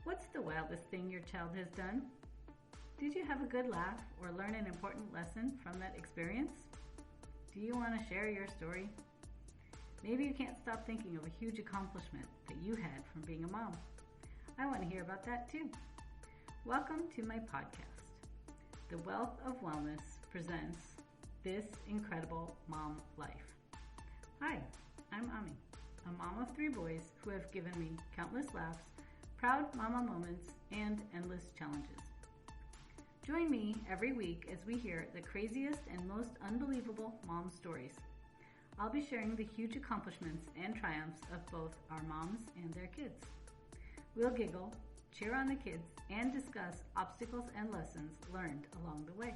What's the wildest thing your child has done? Did you have a good laugh or learn an important lesson from that experience? Do you want to share your story? Maybe you can't stop thinking of a huge accomplishment that you had from being a mom. I want to hear about that too. Welcome to my podcast. The Wealth of Wellness presents This Incredible Mom Life. Hi, I'm Ami, a mom of 3 boys who have given me countless laughs, proud mama moments, and endless challenges. Join me every week as we hear the craziest and most unbelievable mom stories. I'll be sharing the huge accomplishments and triumphs of both our moms and their kids. We'll giggle, cheer on the kids, and discuss obstacles and lessons learned along the way.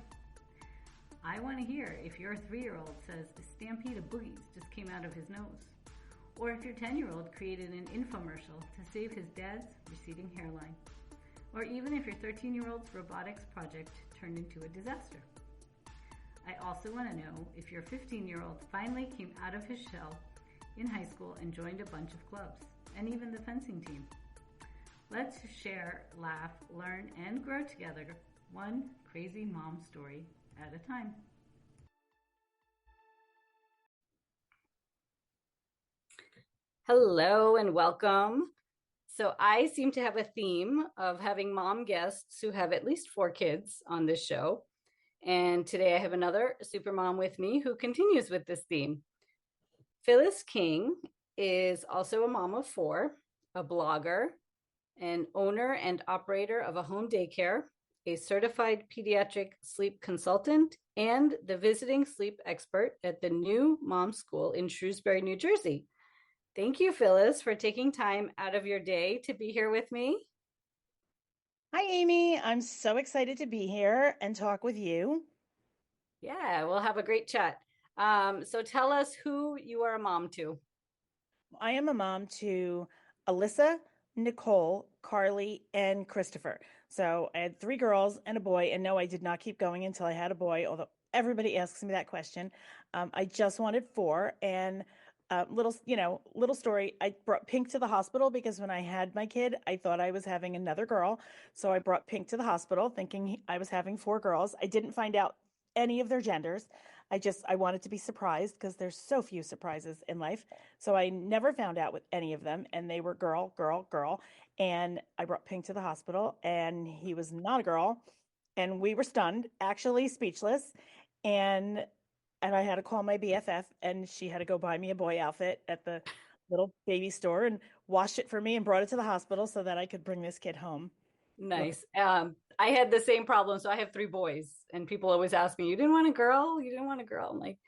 I want to hear if your 3-year-old says a stampede of boogies just came out of his nose, or if your 10-year-old created an infomercial to save his dad's receding hairline, or even if your 13-year-old's robotics project turned into a disaster. I also want to know if your 15-year-old finally came out of his shell in high school and joined a bunch of clubs, and even the fencing team. Let's share, laugh, learn, and grow together, one crazy mom story at a time. Hello and welcome. So I seem to have a theme of having mom guests who have at least 4 kids on this show. And today I have another super mom with me who continues with this theme. Phyllis King is also a mom of 4, a blogger, an owner and operator of a home daycare, a certified pediatric sleep consultant, and the visiting sleep expert at the new mom school in Shrewsbury, New Jersey. Thank you, Phyllis, for taking time out of your day to be here with me. Hi, Amy. I'm so excited to be here and talk with you. Yeah, we'll have a great chat. So tell us who you are a mom to. I am a mom to Alyssa, Nicole, Carly, and Christopher. So I had 3 girls and a boy, and no, I did not keep going until I had a boy, although everybody asks me that question. I just wanted 4, and little story. I brought Pink to the hospital because when I had my kid, I thought I was having another girl. So I brought Pink to the hospital thinking I was having 4 girls. I didn't find out any of their genders. I wanted to be surprised because there's so few surprises in life. So I never found out with any of them, and they were girl, girl, girl. And I brought Pink to the hospital, and he was not a girl. And we were stunned, actually speechless. And I had to call my BFF, and she had to go buy me a boy outfit at the little baby store and washed it for me and brought it to the hospital so that I could bring this kid home. Nice. I had the same problem. So I have 3 boys, and people always ask me, you didn't want a girl? You didn't want a girl? I'm like,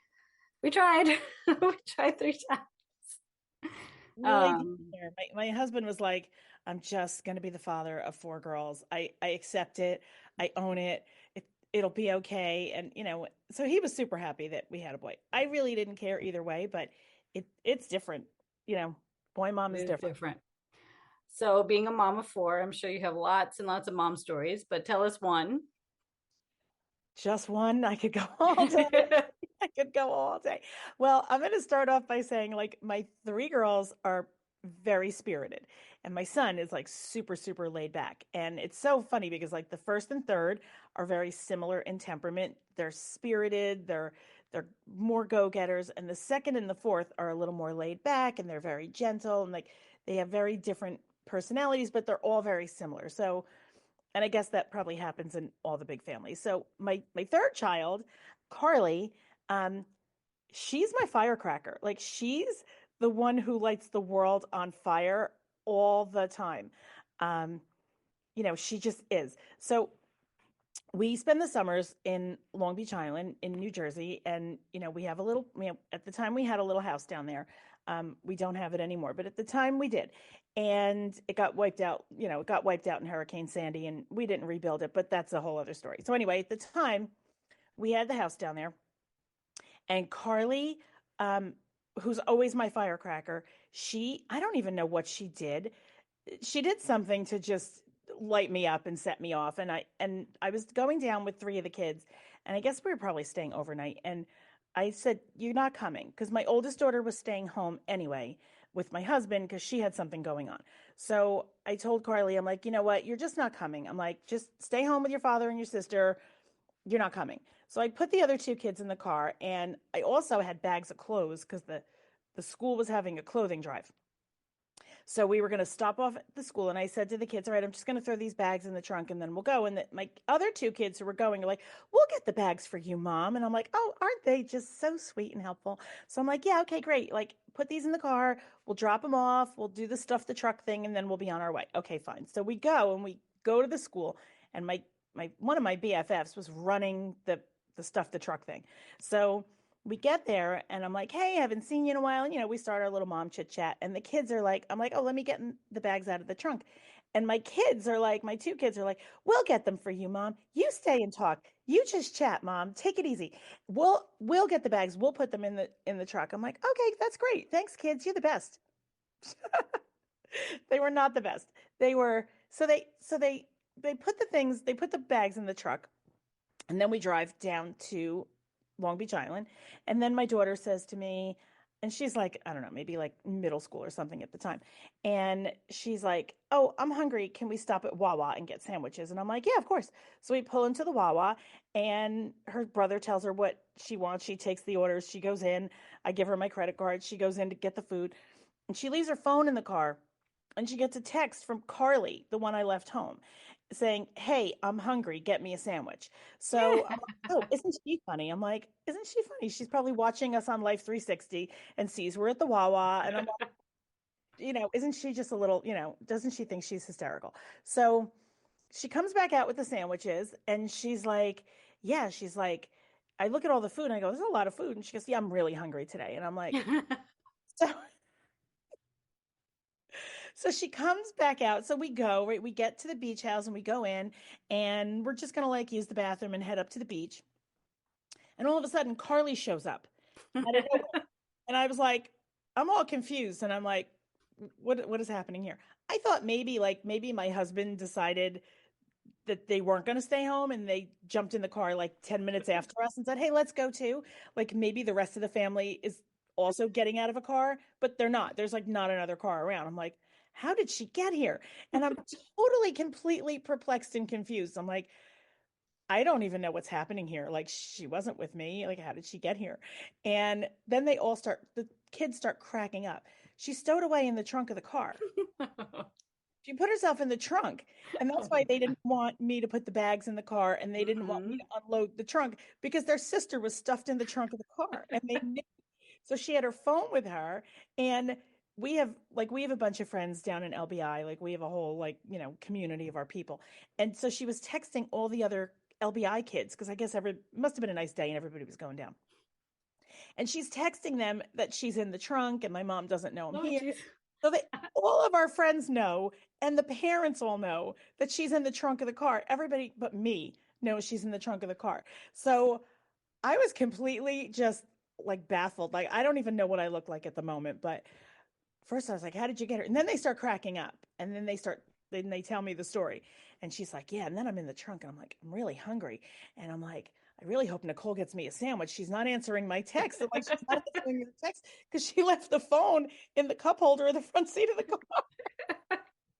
we tried. We tried 3 times. Well, I did there. My husband was like, I'm just going to be the father of 4 girls. I accept it. I own it. It'll be okay. And, so he was super happy that we had a boy. I really didn't care either way, but it's different. Boy mom is different. So being a mom of 4, I'm sure you have lots and lots of mom stories, but tell us one. Just one? I could go all day. I could go all day. Well, I'm going to start off by saying, like, my 3 girls are very spirited, and my son is like super, super laid back. And it's so funny because, like, the first and third are very similar in temperament. They're spirited, they're more go-getters, and the second and the fourth are a little more laid back, and they're very gentle, and like they have very different personalities, but they're all very similar. So, and I guess that probably happens in all the big families. So my 3rd child, Carly, she's my firecracker. Like, she's the one who lights the world on fire all the time. She just is. So we spend the summers in Long Beach Island in New Jersey. And, we have at the time we had a little house down there. We don't have it anymore, but at the time we did. And it got wiped out, in Hurricane Sandy, and we didn't rebuild it, but that's a whole other story. So anyway, at the time we had the house down there, and Carly, who's always my firecracker, I don't even know what she did. She did something to just light me up and set me off. And I was going down with 3 of the kids, and I guess we were probably staying overnight. And I said, you're not coming, because my oldest daughter was staying home anyway with my husband because she had something going on. So I told Carly, I'm like, you know what? You're just not coming. I'm like, just stay home with your father and your sister. You're not coming. So I put the other two kids in the car, and I also had bags of clothes because the school was having a clothing drive. So we were going to stop off at the school, and I said to the kids, "All right, I'm just going to throw these bags in the trunk, and then we'll go." And my other two kids who were going are like, "We'll get the bags for you, Mom." And I'm like, "Oh, aren't they just so sweet and helpful?" So I'm like, "Yeah, okay, great. Like, put these in the car. We'll drop them off. We'll do the stuff the truck thing, and then we'll be on our way." Okay, fine. So we go to the school, and my one of my BFFs was running the stuff the truck thing. So we get there and I'm like, "Hey, I haven't seen you in a while." We start our little mom chit chat and the kids are like, I'm like, "Oh, let me get the bags out of the trunk." And my two kids are like, "We'll get them for you, Mom. You stay and talk. You just chat, Mom. Take it easy. We'll get the bags. We'll put them in the truck." I'm like, "Okay, that's great. Thanks, kids. You're the best." They were not the best. They were they put they put the bags in the truck, and then we drive down to Long Beach Island. And then my daughter says to me, and she's like, I don't know, maybe like middle school or something at the time. And she's like, "Oh, I'm hungry. Can we stop at Wawa and get sandwiches?" And I'm like, "Yeah, of course." So we pull into the Wawa, and her brother tells her what she wants. She takes the orders. She goes in. I give her my credit card. She goes in to get the food. And she leaves her phone in the car. And she gets a text from Carly, the one I left home, saying, "Hey, I'm hungry. Get me a sandwich." So I'm like, "Oh, isn't she funny?" I'm like, "Isn't she funny? She's probably watching us on Life 360 and sees we're at the Wawa." And I'm like, "Isn't she just a little, doesn't she think she's hysterical?" So she comes back out with the sandwiches and she's like, "Yeah," she's like, I look at all the food and I go, "There's a lot of food." And she goes, "Yeah, I'm really hungry today." And I'm like, so So she comes back out. So we go, right? We get to the beach house and we go in and we're just going to like use the bathroom and head up to the beach. And all of a sudden, Carly shows up out of nowhere. And I was like, I'm all confused. And I'm like, what is happening here? I thought maybe my husband decided that they weren't going to stay home and they jumped in the car like 10 minutes after us and said, "Hey, let's go too." Like maybe the rest of the family is also getting out of a car, but they're not. There's like not another car around. I'm like, "How did she get here?" And I'm totally, completely perplexed and confused. I'm like, I don't even know what's happening here. Like, she wasn't with me. Like, how did she get here? And then the kids start cracking up. She stowed away in the trunk of the car. She put herself in the trunk. And that's Oh why my they God. didn't want me to put the bags in the car and they didn't want me Hmm. to unload the trunk because their sister was stuffed in the trunk of the car. And they knew. So she had her phone with her. And we have a bunch of friends down in LBI. Like we have a whole community of our people. And so she was texting all the other LBI kids because I guess must have been a nice day and everybody was going down. And she's texting them that she's in the trunk and my mom doesn't know I'm Oh, here. jeez. So that all of our friends know, and the parents all know that she's in the trunk of the car. Everybody but me knows she's in the trunk of the car. So I was completely just like baffled. Like I don't even know what I look like at the moment. But first I was like, "How did you get her?" And then they start cracking up. And then they tell me the story. And she's like, "Yeah." And then I'm in the trunk and I'm like, "I'm really hungry." And I'm like, "I really hope Nicole gets me a sandwich. She's not answering my text." I'm like, "She's not answering your text because she left the phone in the cup holder of the front seat of the car."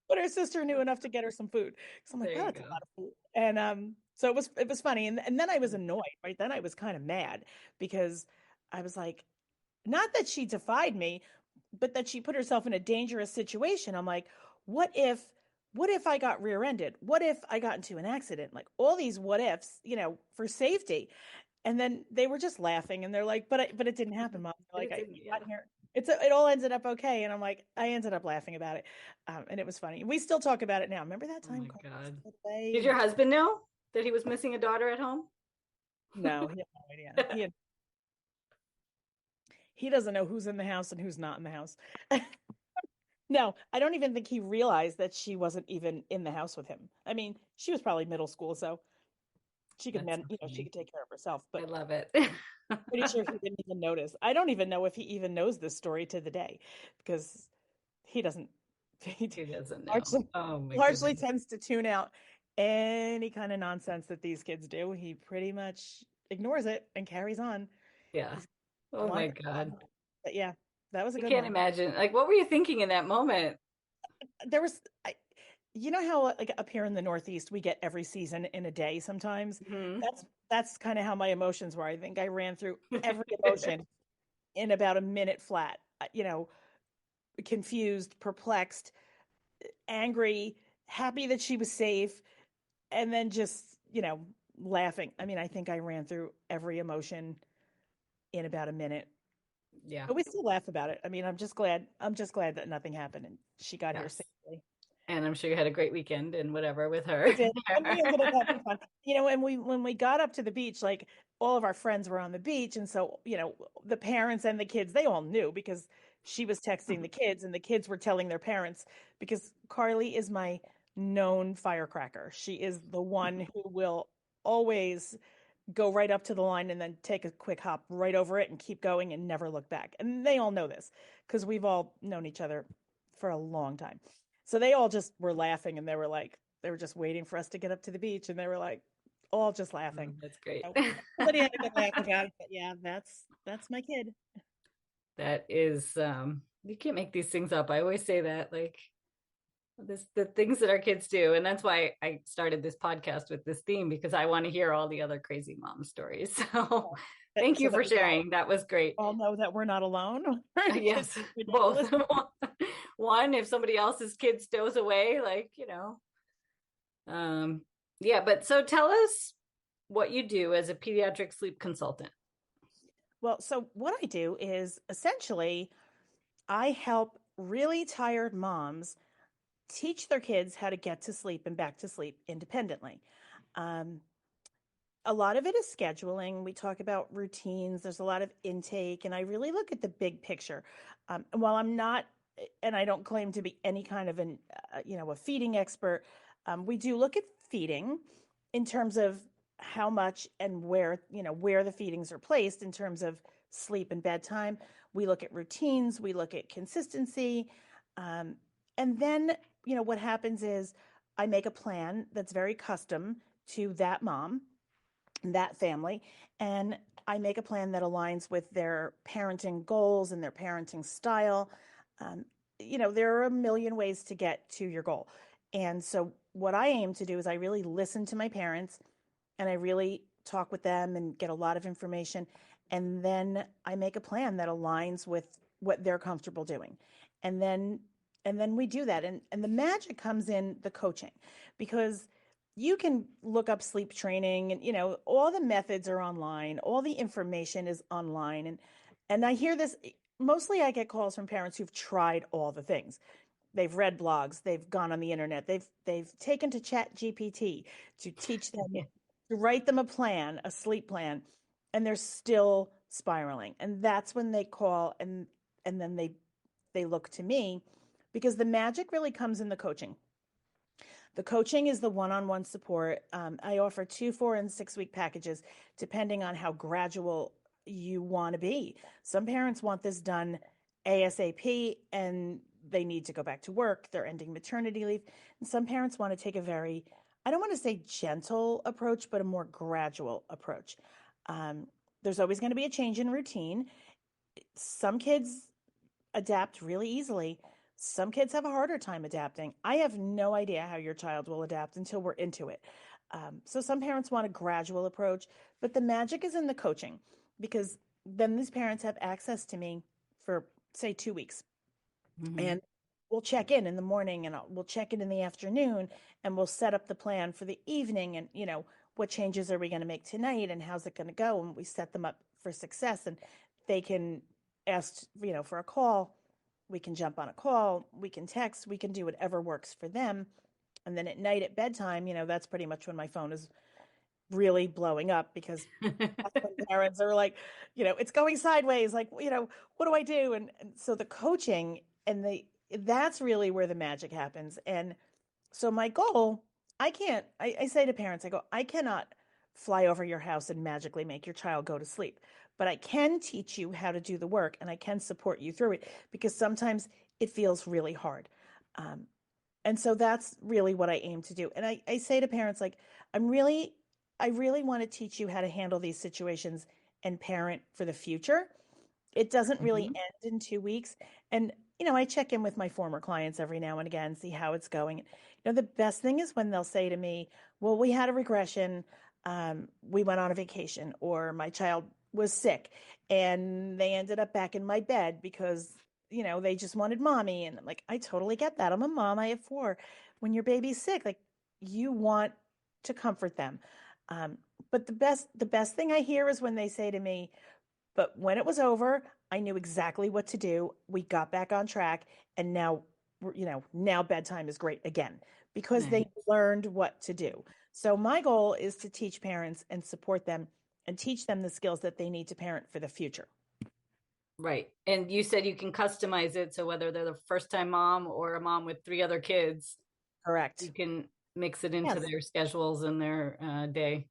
But her sister knew enough to get her some food. So I'm like, There "Wow, you that's a go. lot of food." And so it was funny. And then I was annoyed, right? Then I was kind of mad because I was like, not that she defied me, but that she put herself in a dangerous situation. I'm like, what if what if I got rear-ended? What if I got into an accident? Like all these what ifs, for safety. And then they were just laughing and they're like, but it didn't happen, Mom. They're But like, it I didn't, yeah. got here. It all ended up okay. And I'm like, I ended up laughing about it. And it was funny. We still talk about it now. Remember that Oh time my Carl God. stowed away Did in the your husband know that he was missing a daughter at home? No, he had no idea. He doesn't know who's in the house and who's not in the house. No, I don't even think he realized that she wasn't even in the house with him. I mean, she was probably middle school, so That's so she funny. could take care of herself, I but love it. pretty sure he didn't even notice. I don't even know if he even knows this story to the day because he doesn't he He doesn't know. largely Oh my largely goodness. tends to tune out any kind of nonsense that these kids do. He pretty much ignores it and carries on. Yeah. He's Oh one my for God. one. But yeah. That was a I good can't one. imagine. Like, what were you thinking in that moment? There was, you know how like up here in the Northeast we get every season in a day sometimes. Mhm. That's kind of how my emotions were. I think I ran through every emotion in about a minute flat. Confused, perplexed, angry, happy that she was safe, and then just, laughing. I mean, I think I ran through every emotion in about a minute. Yeah. But we still laugh about it. I mean, I'm just glad that nothing happened and she got here Yes. safely. And I'm sure you had a great weekend and whatever with We her. did. And we ended up having fun. And when we got up to the beach, like all of our friends were on the beach. And so, the parents and the kids, they all knew because she was texting the kids and the kids were telling their parents because Carly is my known firecracker. She is the one who will always go right up to the line and then take a quick hop right over it and keep going and never look back. And they all know this because we've all known each other for a long time. So they all just were laughing and they were just waiting for us to get up to the beach and they were like all just laughing. That's great. So everybody had a good laugh about it. But yeah, that's my kid. That is you can't make these things up. I always say that, like, the things that our kids do, and that's why I started this podcast with this theme, because I want to hear all the other crazy mom stories. So thank So you that for we sharing. That was great. all know that we're not alone. Our kids Yes, are both. ridiculous. One, if somebody else's kid stows away, like, um yeah. But so tell us what you do as a pediatric sleep consultant. Well, so what I do is essentially I help really tired moms teach their kids how to get to sleep and back to sleep independently. Um, a lot of it is scheduling. We talk about routines. There's a lot of intake, and I really look at the big picture. And while I'm not, and I don't claim to be any kind of a feeding expert, we do look at feeding in terms of how much and where the feedings are placed in terms of sleep and bedtime. We look at routines. We look at consistency, um, and then what happens is I make a plan that's very custom to that mom, that family, and I make a plan that aligns with their parenting goals and their parenting style. um, there are a million ways to get to your goal, and so what I aim to do is I really listen to my parents and I really talk with them and get a lot of information, and then I make a plan that aligns with what they're comfortable doing. And then and then we do that, and the magic comes in the coaching, because you can look up sleep training and all the methods are online, all the information is online, and I hear this mostly. I get calls from parents who've tried all the things. They've read blogs, they've gone on the internet, they've taken to Chat GPT to teach them, Yeah. to write them a plan, a sleep plan, and they're still spiraling. And that's when they call, and then they look to me, because the magic really comes in the coaching. The coaching is the one-on-one support. I offer 2, 4, and 6 week packages depending on how gradual you want to be. Some parents want this done ASAP and they need to go back to work. They're ending maternity leave. And some parents want to take a very, I don't want to say gentle approach, but a more gradual approach. Um, there's always going to be a change in routine. Some kids adapt really easily. Some kids have a harder time adapting. I have no idea how your child will adapt until we're into it. So some parents want a gradual approach, but the magic is in the coaching, because then these parents have access to me for, say, 2 weeks, Mhm. and we'll check in the morning, and we'll check in the afternoon, and we'll set up the plan for the evening, and what changes are we going to make tonight and how's it going to go, and we set them up for success, and they can ask for a call. We can jump on a call, we can text, we can do whatever works for them. And then at night at bedtime, that's pretty much when my phone is really blowing up, because that's when parents are like, it's going sideways. Like, what do I do? And so the coaching and that's really where the magic happens. And so my goal, I say to parents, I go, I cannot fly over your house and magically make your child go to sleep, but I can teach you how to do the work and I can support you through it, because sometimes it feels really hard. Um, and so that's really what I aim to do. And I say to parents, like, I really want to teach you how to handle these situations and parent for the future. It doesn't really Hmm. end in 2 weeks. And, I check in with my former clients every now and again, see how it's going. The best thing is when they'll say to me, well, we had a regression. We went on a vacation, or my child was sick and they ended up back in my bed because, they just wanted mommy. And I'm like, I totally get that. I'm a mom. I have four. When your baby's sick, like you want to comfort them. Um, but the best thing I hear is when they say to me, but when it was over, I knew exactly what to do. We got back on track, and now bedtime is great again because they Nice. learned what to do. So my goal is to teach parents and support them and teach them the skills that they need to parent for the future. Right. And you said you can customize it so whether they're the first time mom or a mom with three other kids, you Correct. can mix it into Yes. their schedules and their day.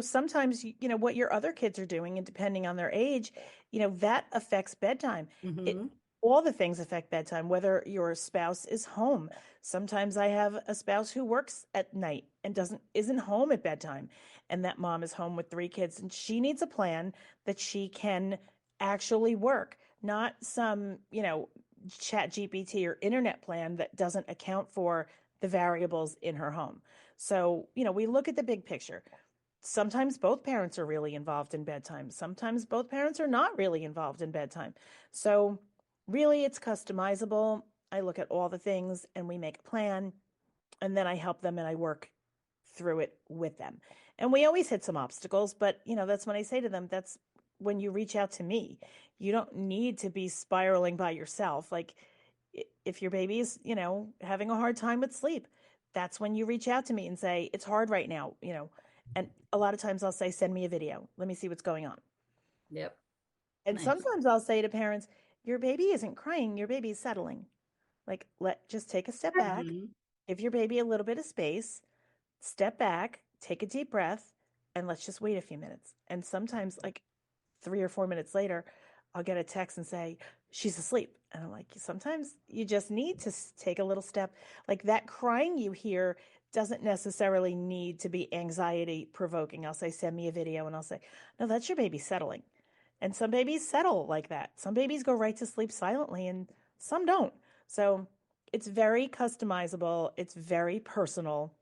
Sometimes what your other kids are doing, and depending on their age, that affects bedtime. It Hmm. All the things affect bedtime, whether your spouse is home. Sometimes I have a spouse who works at night and isn't home at bedtime, and that mom is home with three kids, and she needs a plan that she can actually work, not some, chat GPT or internet plan that doesn't account for the variables in her home. So, we look at the big picture. Sometimes both parents are really involved in bedtime. Sometimes both parents are not really involved in bedtime. So, really, it's customizable. I look at all the things and we make a plan, and then I help them and I work through it with them. And we always hit some obstacles, but that's when I say to them, that's when you reach out to me. You don't need to be spiraling by yourself. Like if your baby's, having a hard time with sleep, that's when you reach out to me and say, it's hard right now. And a lot of times I'll say, send me a video. Let me see what's going on. Yep. And Nice. sometimes I'll say to parents, your baby isn't crying, your baby's settling. Like, just take a step back, Hmm. give your baby a little bit of space, step back, take a deep breath, and let's just wait a few minutes. And sometimes, like 3 or 4 minutes later, I'll get a text and say, she's asleep. And I'm like, sometimes you just need to take a little step. Like that crying you hear doesn't necessarily need to be anxiety provoking. I'll say, send me a video, and I'll say, no, that's your baby settling. And some babies settle like that. Some babies go right to sleep silently, and some don't. So it's very customizable, it's very personal.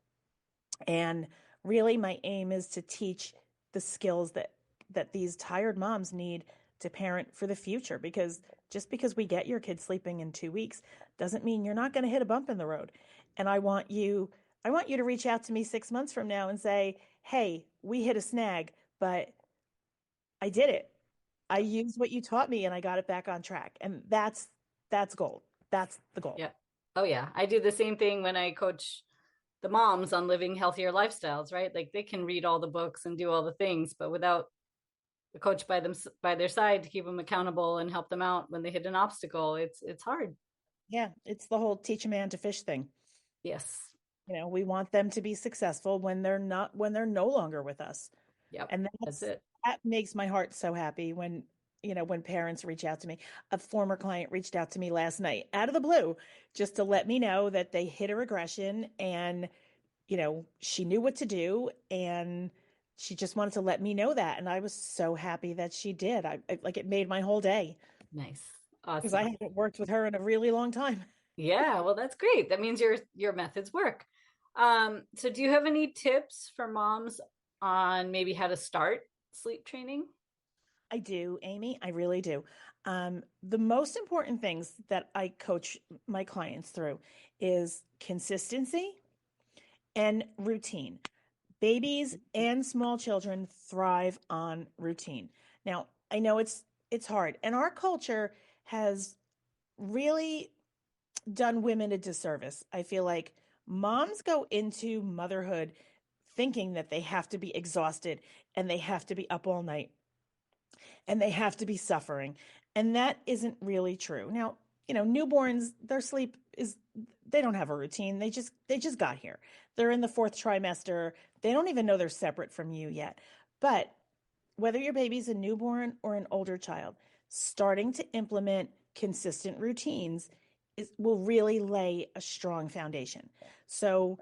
And really, my aim is to teach the skills that these tired moms need to parent for the future. Because just because we get your kid sleeping in 2 weeks doesn't mean you're not going to hit a bump in the road. And I want you to reach out to me 6 months from now and say, "Hey, we hit a snag, but I did it. I used what you taught me, and I got it back on track." And that's gold. That's the goal. Yeah. Oh, yeah. I do the same thing when I coach the moms on living healthier lifestyles, right? Like they can read all the books and do all the things, but without the coach by their side to keep them accountable and help them out when they hit an obstacle, it's hard. Yeah, it's the whole teach a man to fish thing. Yes. We want them to be successful when they're no longer with us. Yep. And That's it. that makes my heart so happy when parents reach out to me. A former client reached out to me last night out of the blue just to let me know that they hit a regression, and she knew what to do, and she just wanted to let me know that, and I was so happy that she did. Like it made my whole day Nice. because I Awesome. haven't worked with her in a really long time. Yeah, well, that's great. That means your methods work. So do you have any tips for moms on maybe how to start sleep training? I do, Amy. I really do. The most important things that I coach my clients through is consistency and routine. Babies and small children thrive on routine. Now, I know it's hard, and our culture has really done women a disservice. I feel like moms go into motherhood thinking that they have to be exhausted and they have to be up all night and they have to be suffering. And that isn't really true. Now, newborns, their sleep is they don't have a routine. They just got here. They're in the fourth trimester. They don't even know they're separate from you yet. But whether your baby's a newborn or an older child, starting to implement consistent routines will really lay a strong foundation. So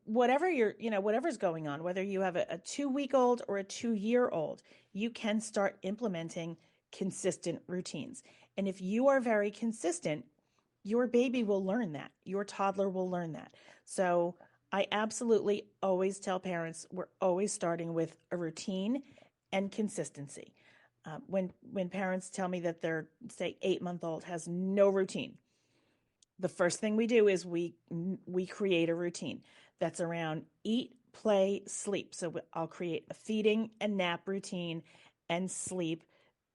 whatever's going on, whether you have a 2 week old or a 2 year old, you can start implementing consistent routines. And if you are very consistent, your baby will learn that. Your toddler will learn that. So I absolutely always tell parents we're always starting with a routine and consistency. When parents tell me that their, say, 8 month old has no routine, the first thing we do is we create a routine that's around eat, play, sleep. So I'll create a feeding and nap routine and sleep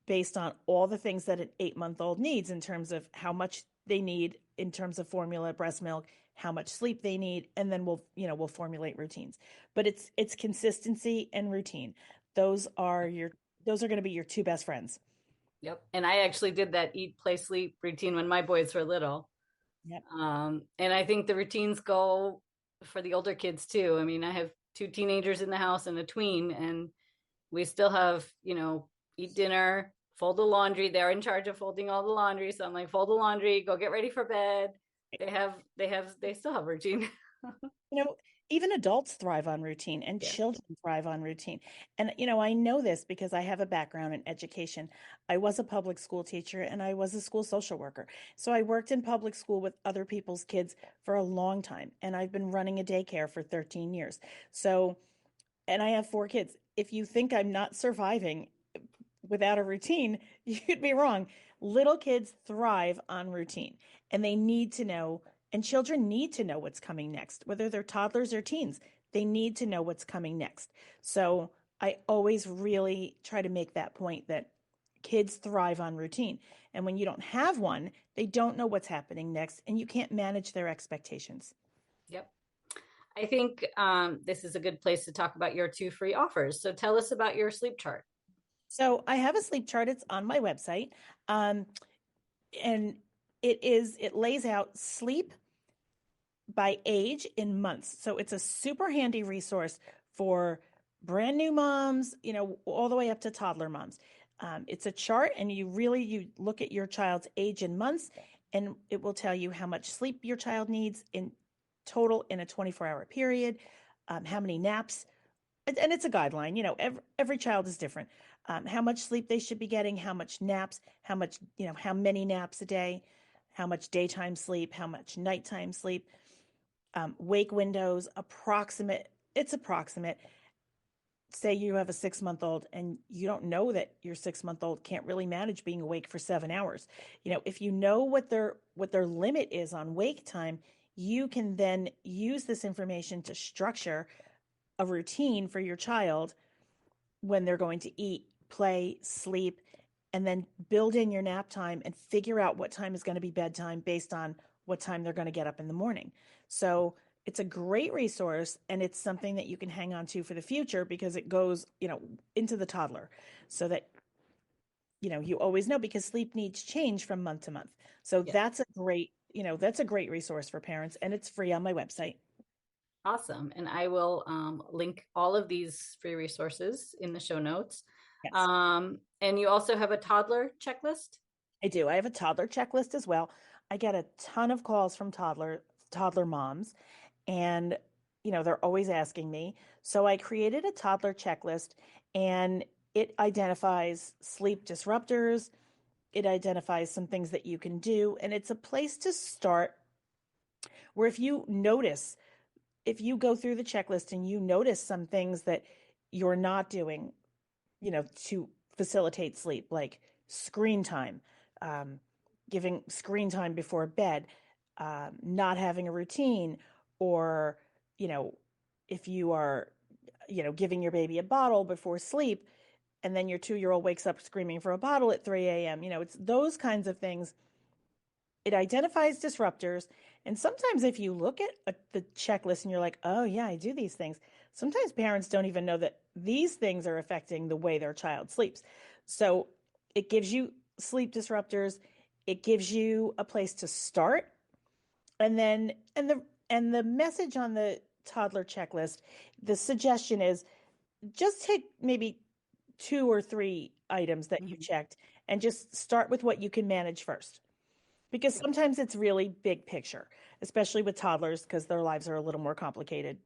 based on all the things that an 8 month old needs in terms of how much they need in terms of formula, breast milk, how much sleep they need, and then we'll formulate routines. But it's consistency and routine. Those are your those are going to be your two best friends. Yep. And I actually did that eat, play, sleep routine when my boys were little. Yep. And I think the routines go for the older kids too. I mean, I have two teenagers in the house and a tween, and we still have, eat dinner, fold the laundry. They're in charge of folding all the laundry. So I'm like, fold the laundry, go get ready for bed. They still have routine. You know, even adults thrive on routine and Yes. children thrive on routine. And, I know this because I have a background in education. I was a public school teacher and I was a school social worker. So I worked in public school with other people's kids for a long time. And I've been running a daycare for 13 years. So, and I have 4 kids. If you think I'm not surviving without a routine, you'd be wrong. Little kids thrive on routine and they need to know, and children need to know what's coming next, whether they're toddlers or teens. They need to know what's coming next. So I always really try to make that point that kids thrive on routine. And when you don't have one, they don't know what's happening next and you can't manage their expectations. Yep. I think this is a good place to talk about your 2 free offers. So tell us about your sleep chart. So I have a sleep chart. It's on my website. Um, and it lays out sleep by age in months. So it's a super handy resource for brand new moms, all the way up to toddler moms. It's a chart, and you look at your child's age in months, and it will tell you how much sleep your child needs in total in a 24-hour period, how many naps, and it's a guideline. Every child is different. How much sleep they should be getting, how much naps, how many naps a day, how much daytime sleep, how much nighttime sleep, wake windows, it's approximate. Say you have a 6 month old and you don't know that your 6 month old can't really manage being awake for 7 hours. If you know what their limit is on wake time, you can then use this information to structure a routine for your child when they're going to eat, play, sleep, and then build in your nap time and figure out what time is going to be bedtime based on what time they're going to get up in the morning. So it's a great resource, and it's something that you can hang on to for the future because it goes, into the toddler, so that you always know, because sleep needs change from month to month. So Yeah. that's a great resource for parents, and it's free on my website. Awesome. And I will link all of these free resources in the show notes. Yes, And you also have a toddler checklist? I do. I have a toddler checklist as well. I get a ton of calls from toddler moms, and they're always asking me. So I created a toddler checklist, and it identifies sleep disruptors. It identifies some things that you can do, and it's a place to start where if you go through the checklist and you notice some things that you're not doing, to facilitate sleep, like screen time, um, giving screen time before bed, not having a routine, or, you know, if you are, giving your baby a bottle before sleep, and then your 2-year-old wakes up screaming for a bottle at 3 a.m., it's those kinds of things. It identifies disruptors. And sometimes if you look at the checklist and you're like, oh, yeah, I do these things, sometimes parents don't even know that these things are affecting the way their child sleeps. So it gives you sleep disruptors. It gives you a place to start. And then, and the message on the toddler checklist, the suggestion is just take maybe 2 or 3 items that you Mhm. checked and just start with what you can manage first, because Yeah. sometimes it's really big picture, especially with toddlers, because their lives are a little more complicated.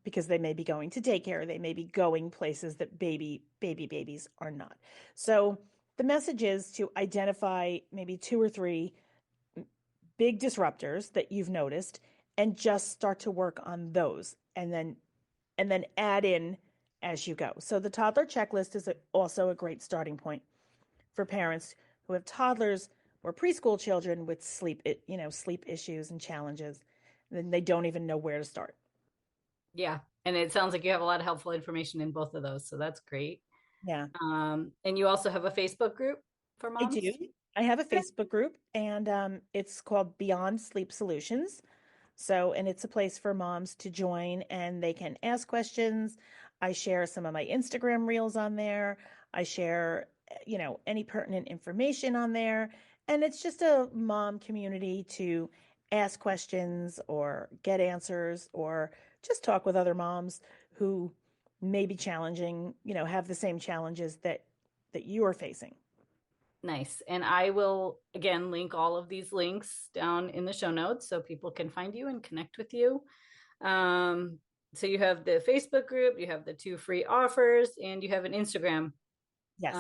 because they may be going to daycare, they may be going places that babies are not. So the message is to identify maybe 2 or 3 big disruptors that you've noticed and just start to work on those, and then add in as you go. So the toddler checklist is also a great starting point for parents who have toddlers or preschool children with sleep issues and challenges. Then they don't even know where to start. Yeah. And it sounds like you have a lot of helpful information in both of those. So that's great. Yeah. And you also have a Facebook group for I moms? do. I have a Facebook group, and it's called Beyond Sleep Solutions. So, and it's a place for moms to join, and they can ask questions. I share some of my Instagram reels on there. I share, any pertinent information on there. And it's just a mom community to ask questions or get answers or just talk with other moms who may be challenging, have the same challenges that you are facing. Nice. And I will, again, link all of these links down in the show notes so people can find you and connect with you. So you have the Facebook group, you have the 2 free offers, and you have an Instagram Yes.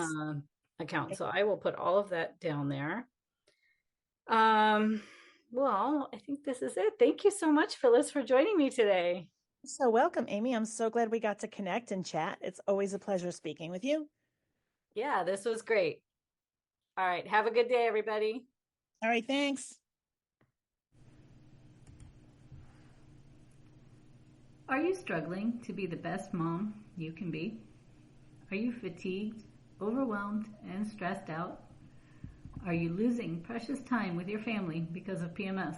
Account. So I will put all of that down there. Well, I think this is it. Thank you so much, Phyllis, for joining me today. So welcome, Amy. I'm so glad we got to connect and chat. It's always a pleasure speaking with you. Yeah, this was great. All right. Have a good day, everybody. All right. Thanks. Are you struggling to be the best mom you can be? Are you fatigued, overwhelmed, and stressed out? Are you losing precious time with your family because of PMS?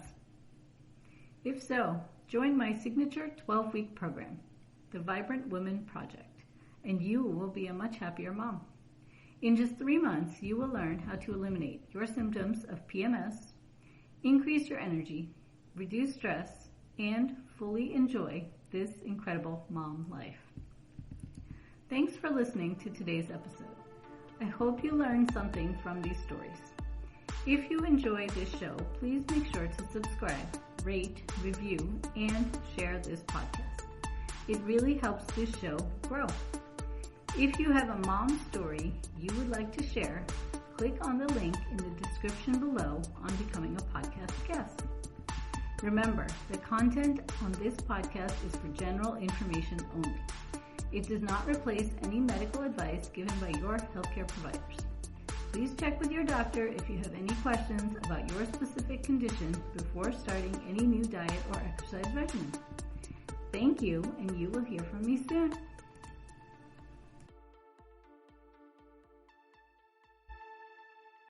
If so, join my signature 12-week program, the Vibrant Women Project, and you will be a much happier mom. In just 3 months, you will learn how to eliminate your symptoms of PMS, increase your energy, reduce stress, and fully enjoy this incredible mom life. Thanks for listening to today's episode. I hope you learned something from these stories. If you enjoyed this show, please make sure to subscribe, rate, review, and share this podcast. It really helps this show grow. If you have a mom story you would like to share, click on the link in the description below on becoming a podcast guest. Remember, the content on this podcast is for general information only. It does not replace any medical advice given by your healthcare providers. Please check with your doctor if you have any questions about your specific condition before starting any new diet or exercise regimen. Thank you, and you will hear from me soon.